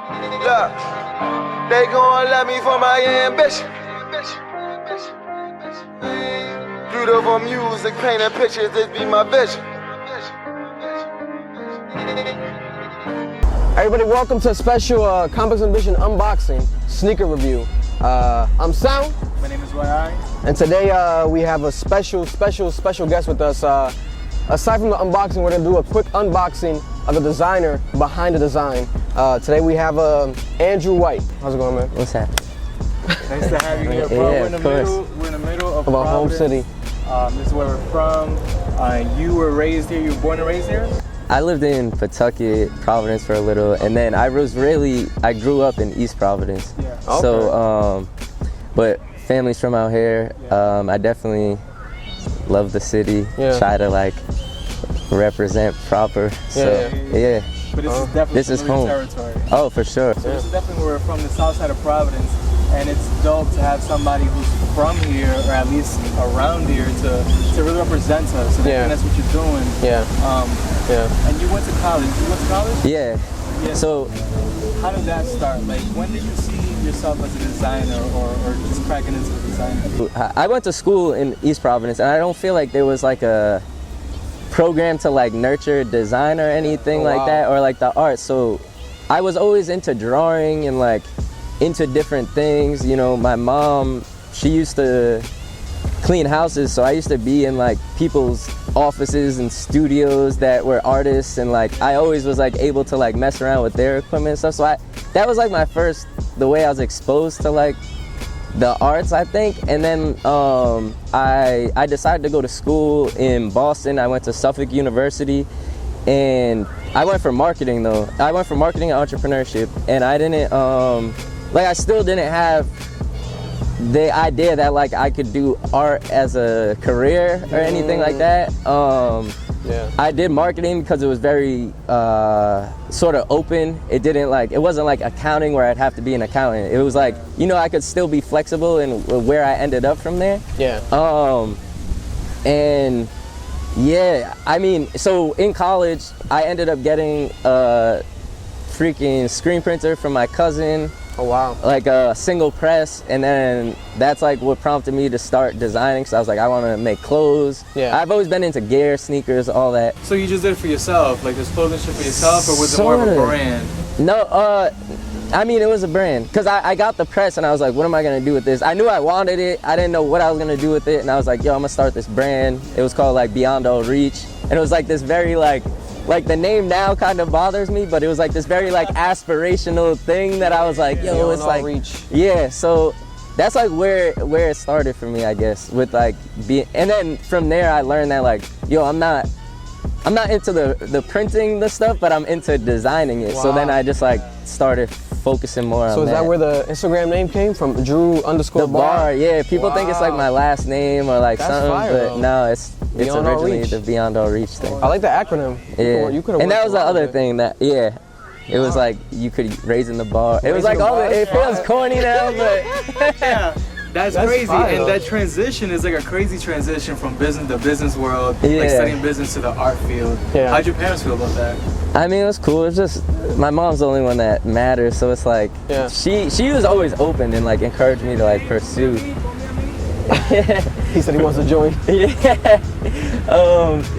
Look, they gon' love me for my ambition. Beautiful music, painting pictures, this be my vision. Everybody, welcome to a special Complex Ambition unboxing sneaker review. I'm Sound. My name is R.I.P. And today we have a special guest with us. Aside from the unboxing, we're gonna do a quick unboxing of the designer behind the design. Today we have Andrew White. How's it going, man? What's happening? Nice to have you here, bro. Yeah, We're in the middle of our home city. This is where we're from. You were raised here. You were born and raised here? I lived in Pawtucket, Providence for a little, and then I grew up in East Providence. Yeah. Okay. So, but family's from out here. I definitely love the city. Yeah. Try to like represent proper. So yeah. But this is definitely home. territory. Oh, for sure. So this is definitely where we're from, the south side of Providence, and it's dope to have somebody who's from here, or at least around here, to really represent us. And I think that's what you're doing. Yeah. And you went to college. You went to college? Yeah. So how did that start? Like, when did you see yourself as a designer, or just cracking into the design? I went to school in East Providence, and I don't feel like there was like a program to like nurture design or anything like that, or like the art. So I was always into drawing and like into different things. You know, my mom, she used to clean houses, so I used to be in like people's offices and studios that were artists, and like I always was like able to like mess around with their equipment and stuff. So that was like the way I was exposed to like the arts, I think. And then I decided to go to school in Boston. I went to Suffolk University, and I went for marketing though. I went for marketing and entrepreneurship, and I didn't I still didn't have the idea that like I could do art as a career or anything like that. I did marketing because it was very sort of open. It wasn't like accounting where I'd have to be an accountant. It was like, you know, I could still be flexible in where I ended up from there. Yeah. And yeah, I mean, so in college, I ended up getting a freaking screen printer from my cousin. Oh wow. Like a single press, and then that's like what prompted me to start designing. So I was like, I want to make clothes. Yeah. I've always been into gear, sneakers, all that. So you just did it for yourself, like this clothing shit for yourself, or was it more of a brand? No, I mean, it was a brand, because I got the press and I was like, what am I gonna do with this? I knew I wanted it, I didn't know what I was gonna do with it, and I was like, yo, I'm gonna start this brand. It was called like Beyond All Reach, and it was like this very like the name now kind of bothers me, but it was like this very like aspirational thing that I was like, yo, it's like, yeah, so that's like where it started for me, I guess, with like and then from there I learned that like, yo, I'm not into the printing the stuff, but I'm into designing it. Wow. So then I just like started focusing more on that. So is that where the Instagram name came from? Drew_bar? Yeah, people think it's like my last name or like something, fire, but though. No, it's originally the Beyond All Reach thing. I like the acronym. Yeah. And that was the other thing that, it was like you could raising the bar. It was like it feels corny now, but That's crazy. Fire, and that transition is like a crazy transition from the business world, like studying business, to the art field. Yeah. How'd your parents feel about that? I mean, it was cool. It's just my mom's the only one that matters, so it's like she was always open and like encouraged me to like pursue. He said he wants to join. Yeah.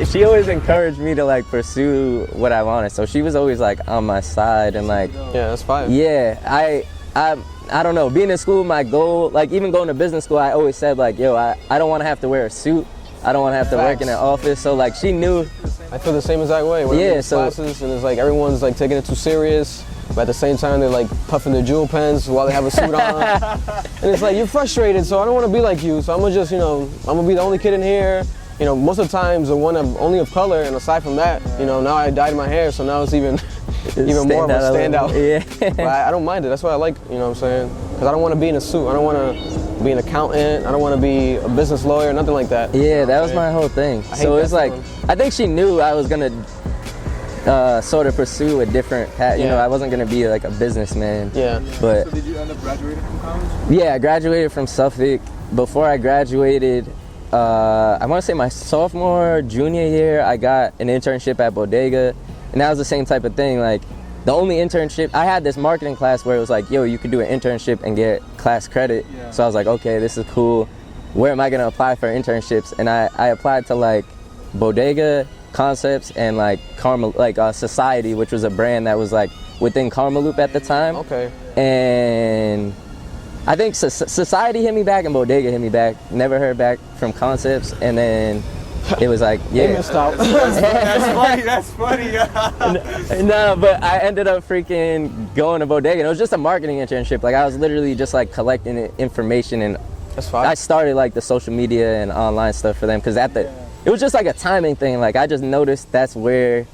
She always encouraged me to like pursue what I wanted, so she was always like on my side, and like that's fine. Yeah, I don't know, being in school, my goal, like even going to business school, I always said like, yo, I don't want to have to wear a suit. I don't want to have to work in an office. So like she knew. I feel the same exact way. When I'm in classes, and it's like everyone's like taking it too serious, but at the same time they're like puffing their jewel pens while they have a suit on. And it's like, you're frustrated, so I don't want to be like you. So I'm gonna just, I'm gonna be the only kid in here. You know, most of the times the one only of color, and aside from that, now I dyed my hair, so now it's even more of a standout. Yeah. But I don't mind it. That's what I like, you know what I'm saying? Because I don't want to be in a suit. I don't want to be an accountant. I don't want to be a business lawyer, nothing like that. Yeah, that was my whole thing. So it's like, I think she knew I was gonna sort of pursue a different path. You know, I wasn't gonna be like a businessman. Yeah. But so did you end up graduating from college? Yeah, I graduated from Suffolk. Before I graduated, I want to say my sophomore, junior year, I got an internship at Bodega, and that was the same type of thing. Like, the only internship, I had this marketing class where it was like, yo, you could do an internship and get class credit. Yeah. So I was like, okay, this is cool. Where am I gonna apply for internships? And I applied to like Bodega, Concepts, and like Society, which was a brand that was like within Karma Loop at the time. Okay. And I think Society hit me back and Bodega hit me back. Never heard back from Concepts, and then it was like, yeah. They missed out. That's funny. No, but I ended up freaking going to Bodega, and it was just a marketing internship. Like I was literally just like collecting information, and That's fine. I started like the social media and online stuff for them because it was just like a timing thing. Like I just noticed that's where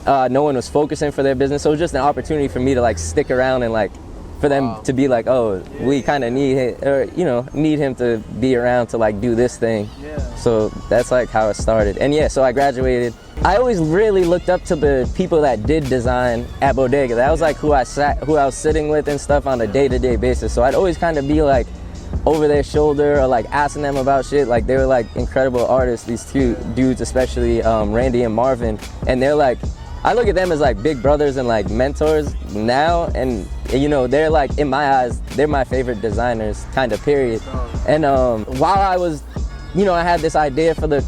no one was focusing for their business, so it was just an opportunity for me to like stick around and like for them to be like, oh, we kind of need him, or need him to be around to like do this thing. Yeah. So that's like how it started. And yeah, so I graduated. I always really looked up to the people that did design at Bodega. That was like who I was sitting with and stuff on a day-to-day basis. So I'd always kind of be like over their shoulder or like asking them about shit. Like they were like incredible artists, these two dudes, especially Randy and Marvin. And they're like, I look at them as like big brothers and like mentors now, and they're like, in my eyes, they're my favorite designers, kind of, period. And while I was, I had this idea for the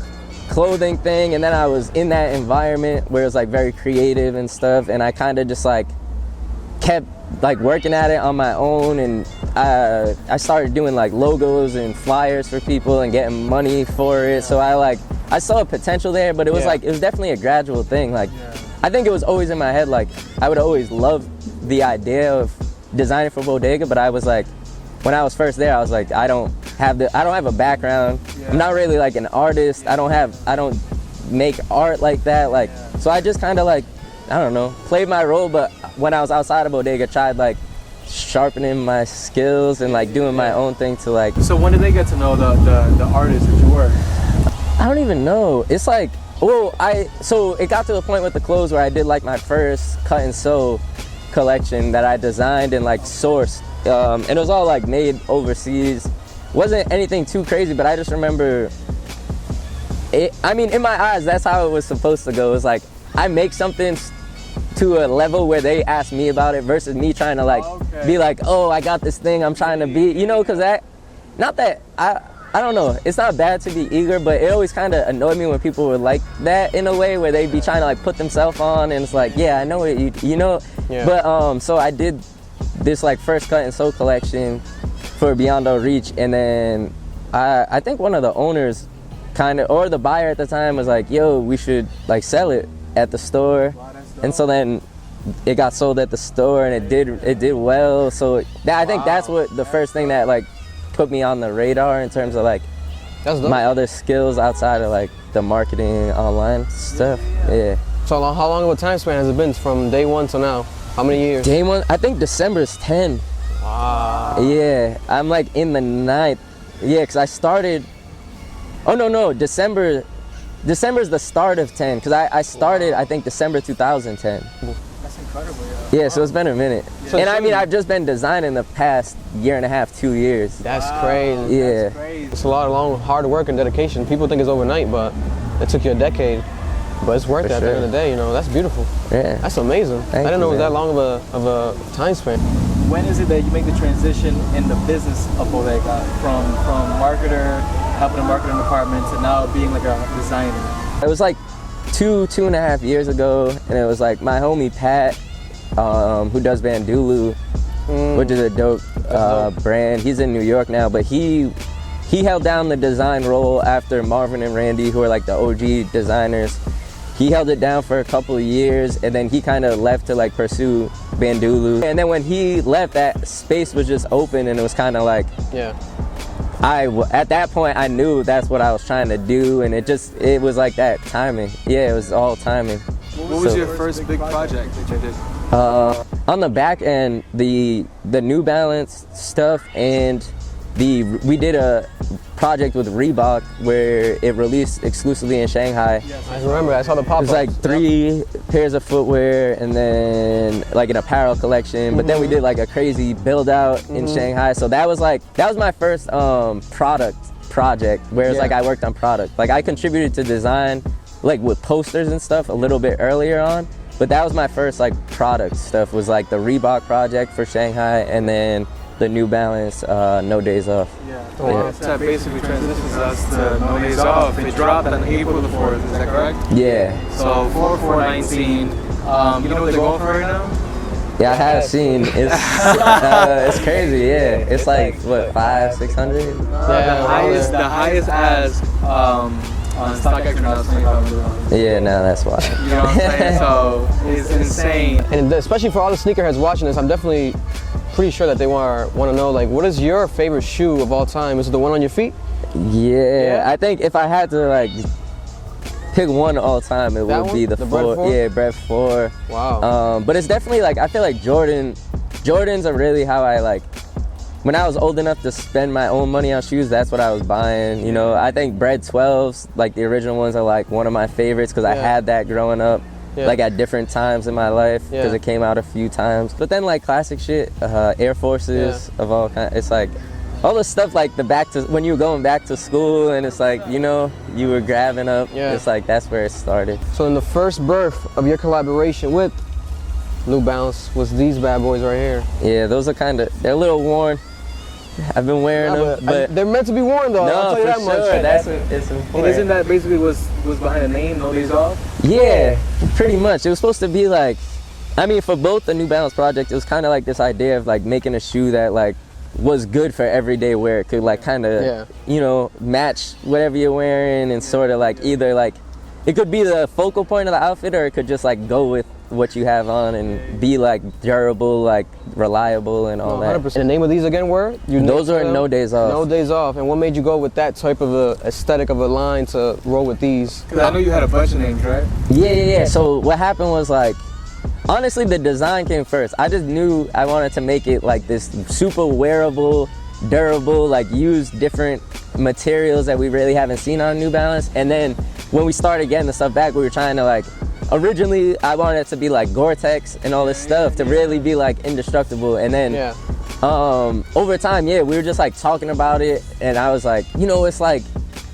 clothing thing, and then I was in that environment where it was like very creative and stuff, and I kind of just like kept like working at it on my own, and I started doing like logos and flyers for people and getting money for it. So I saw a potential there, but it was like, it was definitely a gradual thing. Like I think it was always in my head, like I would always love the idea of designing for Bodega, but I was like, when I was first there, I was like, I don't have a background. I'm not really like an artist. I don't make art like that. Like, so I just kind of like, I don't know, played my role. But when I was outside of Bodega, tried like sharpening my skills and like doing my own thing to like. So when did they get to know the artist that you were? I don't even know. It's like, so it got to the point with the clothes where I did like my first cut and sew collection that I designed and like sourced. And it was all like made overseas. Wasn't anything too crazy, but I just remember it. I mean, in my eyes, that's how it was supposed to go. It was like, I make something to a level where they ask me about it versus me trying to like be like, oh, I got this thing I'm trying to be, because I don't know, it's not bad to be eager, but it always kind of annoyed me when people were like that in a way where they'd be trying to like put themselves on, and it's like, yeah, I know it, Yeah. But so I did this like first cut and sew collection for Beyond Our Reach, and then I think one of the owners or the buyer at the time was like, yo, we should like sell it at the store. Wow, and so then it got sold at the store, and it did well. So I think that's what the first thing that like put me on the radar in terms of like my other skills outside of like the marketing online stuff. Yeah. So how long of a time span has it been from day one to now? How many years? Day one, I think December is 10. Wow. Yeah, I'm like in the 9th. Yeah, because I started, December's the start of 10, because I started, I think, December 2010. That's incredible, Yeah, so it's been a minute. So and I mean, I've just been designing the past year and a half, 2 years. That's crazy. Yeah. That's crazy. It's a lot of long, hard work and dedication. People think it's overnight, but it took you a decade. But it's worth it at the end of the day, That's beautiful. Yeah. That's amazing. I didn't know it was that long of a time span. When is it that you make the transition in the business of Bodega from marketer, helping the marketing department, to now being like a designer? It was like two and a half years ago, and it was like my homie Pat, who does Bandulu, which is a dope brand. He's in New York now, but he held down the design role after Marvin and Randy, who are like the OG designers. He held it down for a couple of years, and then he kind of left to like pursue Bandulu. And then when he left, that space was just open, and it was kind of like, at that point I knew that's what I was trying to do, and it was like that timing. Yeah, it was all timing. What was your first big project that you did? On the back end, the New Balance stuff, and we did a project with Reebok where it released exclusively in Shanghai. I remember, I saw the pop-up. It was like 3 pairs of footwear and then like an apparel collection, but then we did like a crazy build out in Shanghai. So that was my first product project where it's like I worked on product. Like I contributed to design like with posters and stuff a little bit earlier on, But that was my first like product stuff, was like the Reebok project for Shanghai, and then the New Balance No Days Off. Yeah. Wow. So that basically transitions us to No Days Off. It dropped on April the 4th, is that correct? Yeah. So 4/4/19. You know what they're going for right now? Yeah, I have seen. It's crazy. Yeah, it's like what, 500-600. The highest ask on StockX right now is $25. Yeah, no, that's why. You know what I'm saying? So it's insane. And especially for all the sneakerheads watching this, I'm definitely pretty sure that they want to know, like, what is your favorite shoe of all time? Is it the one on your feet? Yeah, I think if I had to like pick one all time, it would be the 4. Bread 4? Yeah, Bread 4. Wow. But it's definitely like, I feel like Jordans are really how I like. When I was old enough to spend my own money on shoes, that's what I was buying. You know, I think Bread 12s, like the original ones, are like one of my favorites because I had that growing up, like at different times in my life, because it came out a few times. But then like classic shit, Air Forces of all kinds. It's like all the stuff like when you were going back to school, and it's like, you know, you were grabbing up. It's like that's where it started. So in the first birth of your collaboration with New Balance was these bad boys right here. Yeah, those are they're a little worn. I've been wearing them, but they're meant to be worn though. I'll tell you that much. That's it's important. And isn't that basically was behind the name, No Days Off? Yeah, pretty much. It was supposed to be like, I mean, for both the New Balance project, it was kind of like this idea of like making a shoe that like was good for everyday wear. It could like kind of, you know, match whatever you're wearing, and sort of like either like, it could be the focal point of the outfit, or it could just like go with what you have on and be like durable, like reliable and all that. 100%. And the name of these again were? Those are No Days Off. No Days Off. And what made you go with that type of a aesthetic of a line to roll with these? Because I know you had a bunch of names, right? Yeah. So what happened was like, honestly, the design came first. I just knew I wanted to make it like this super wearable, durable, like use different materials that we really haven't seen on New Balance. And then when we started getting the stuff back, we were trying to like, originally I wanted it to be like Gore-Tex and all this stuff to really be like indestructible. And then over time, we were just like talking about it, and I was like, you know, it's like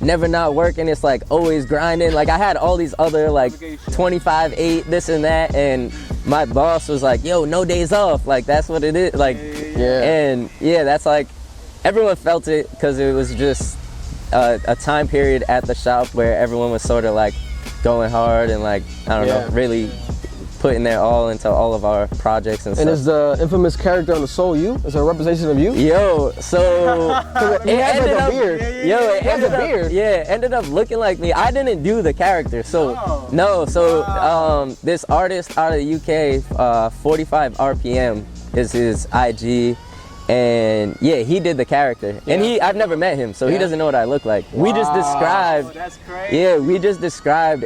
never not working, it's like always grinding. Like I had all these other like 25/8 this and that, and my boss was like, yo, No Days Off, like that's what it is. Like and that's like, everyone felt it because it was just a time period at the shop where everyone was sort of like going hard and like, I don't know, really putting their all into all of our projects and stuff. And is the infamous character on the sole you? Is it a representation of you? Yo, so it ended up, it ended up looking like me. I didn't do the character, so this artist out of the UK, 45 RPM is his IG. And he did the character, and I've never met him, so he doesn't know what I look like. We just described, that's crazy. we just described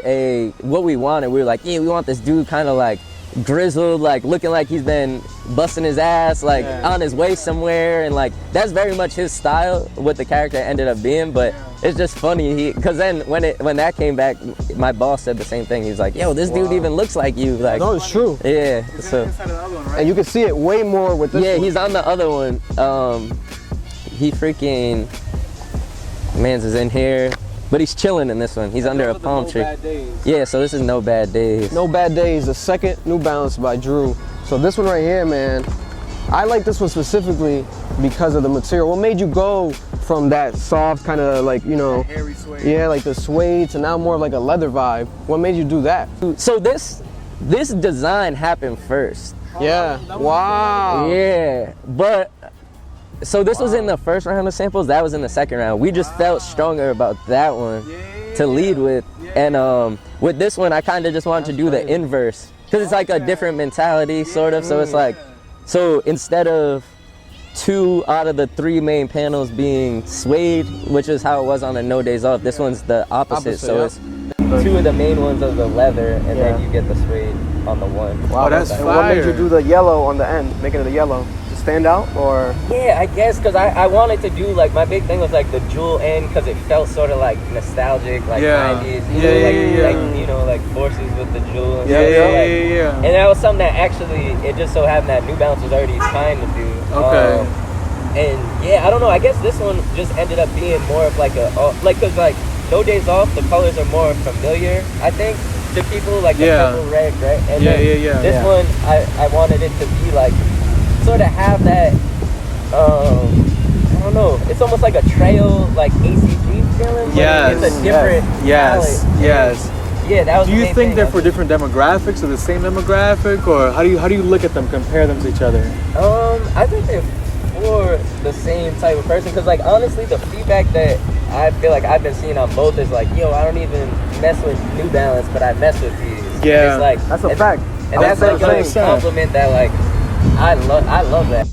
what we wanted. We were like, we want this dude kind of like grizzled, like looking like he's been busting his ass, like on his way somewhere, and like that's very much his style, what the character ended up being. But it's just funny, because then when that came back, my boss said the same thing. He was like, yo, this dude even looks like you. Like, no, it's true. Yeah. So, and you can see it way more with this one. He's on the other one. He freaking, man's is in here, but he's chilling in this one. He's under a palm tree. Yeah, so this is No Bad Days. No Bad Days, the second New Balance by Drew. So this one right here, man, I like this one specifically because of the material. What made you go from that soft kind of like, you know, hairy suede. Like the suede, to now more like a leather vibe? What made you do that? So this design happened first. Wow. Yeah, but so this was in the first round of samples. That was in the second round. We just felt stronger about that one to lead with. And with this one, I kind of just wanted to do the inverse, because it's like a different mentality, sort of. So it's like, so instead of 2 out of the 3 main panels being suede, which is how it was on the No Days Off, this one's the opposite. So it's 2 of the main ones of the leather, and then you get the suede on the one. Wow, that's fire. What made you do the yellow on the end, making it a yellow? To stand out, or? Yeah, I guess because I wanted to do, like, my big thing was like the jewel end, because it felt sort of like nostalgic, like 90s, like, you know, like Forces with the jewel. And And that was something that actually, it just so happened that New Balance was already trying to do. And I don't know, I guess this one just ended up being more of like a, like, because like No Days Off, the colors are more familiar, I think. the people, like the Yeah. purple red, right? And Yeah, then yeah. This Yeah. one, I wanted it to be like, sort of have that, I don't know, it's almost like a trail, like ACG feeling, but Yes. it's a different Yes, palette. yes. Yeah, that was Do the you main think thing. they're for different demographics or the same demographic, or how do you look at them, compare them to each other? I think they're for the same type of person, because like honestly, the feedback that I feel like I've been seeing on both is like, yo, I don't even mess with New Balance, but I mess with these. And Yeah. it's like That's a fact. and that's like a 100%. compliment that like I love that.